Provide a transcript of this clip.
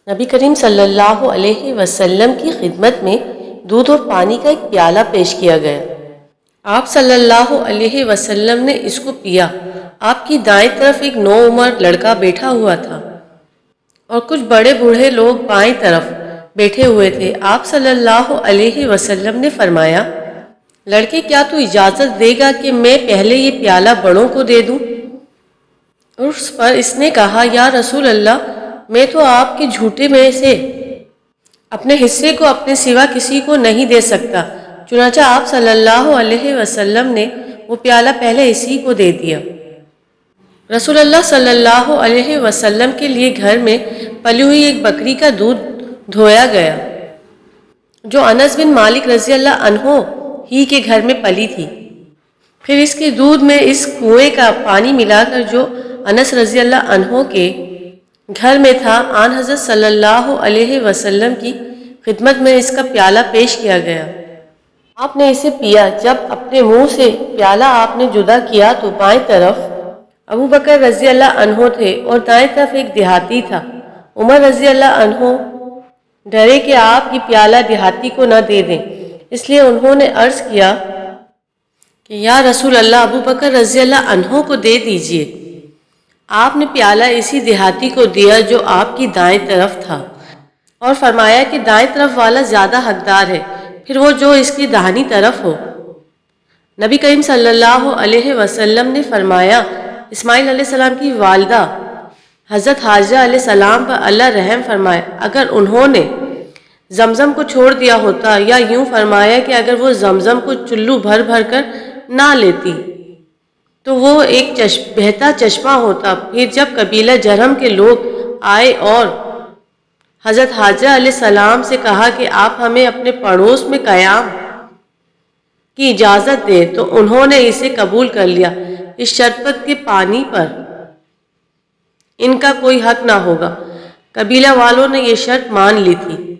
نبی کریم صلی اللہ علیہ وسلم کی خدمت میں دودھ اور پانی کا ایک پیالہ پیش کیا گیا۔ آپ صلی اللہ علیہ وسلم نے اس کو پیا۔ آپ کی دائیں طرف ایک نوعمر لڑکا بیٹھا ہوا تھا اور کچھ بڑے بوڑھے لوگ بائیں طرف بیٹھے ہوئے تھے۔ آپ صلی اللہ علیہ وسلم نے فرمایا، لڑکے کیا تو اجازت دے گا کہ میں پہلے یہ پیالہ بڑوں کو دے دوں؟ اس پر اس نے کہا، یا رسول اللہ، میں تو آپ کے جھوٹے میں سے اپنے حصے کو اپنے سوا کسی کو نہیں دے سکتا۔ چنانچہ آپ صلی اللہ علیہ وسلم نے وہ پیالہ پہلے اسی کو دے دیا۔ رسول اللہ صلی اللہ علیہ وسلم کے لیے گھر میں پلی ہوئی ایک بکری کا دودھ دھویا گیا جو انس بن مالک رضی اللہ عنہ ہی کے گھر میں پلی تھی۔ پھر اس کے دودھ میں اس کنویں کا پانی ملا کر جو انس رضی اللہ عنہ کے گھر میں تھا، آن حضرت صلی اللہ علیہ وسلم کی خدمت میں اس کا پیالہ پیش کیا گیا۔ آپ نے اسے پیا۔ جب اپنے منہ سے پیالہ آپ نے جدا کیا تو بائیں طرف ابو بکر رضی اللہ عنہ تھے اور دائیں طرف ایک دیہاتی تھا۔ عمر رضی اللہ عنہ ڈرے کہ آپ یہ پیالہ دیہاتی کو نہ دے دیں، اس لیے انہوں نے عرض کیا کہ یا رسول اللہ، ابو بکر رضی اللہ عنہ کو دے دیجئے۔ آپ نے پیالہ اسی دیہاتی کو دیا جو آپ کی دائیں طرف تھا اور فرمایا کہ دائیں طرف والا زیادہ حقدار ہے، پھر وہ جو اس کی داہنی طرف ہو۔ نبی کریم صلی اللہ علیہ وسلم نے فرمایا، اسماعیل علیہ السلام کی والدہ حضرت حاجرہ علیہ السلام پر اللہ رحم فرمائے، اگر انہوں نے زمزم کو چھوڑ دیا ہوتا، یا یوں فرمایا کہ اگر وہ زمزم کو چلو بھر بھر کر نہ لیتی تو وہ ایک بہتا چشمہ ہوتا۔ پھر جب قبیلہ جرہم کے لوگ آئے اور حضرت حاجرہ علیہ السلام سے کہا کہ آپ ہمیں اپنے پڑوس میں قیام کی اجازت دیں تو انہوں نے اسے قبول کر لیا، اس شرط پر کہ پانی پر ان کا کوئی حق نہ ہوگا۔ قبیلہ والوں نے یہ شرط مان لی تھی۔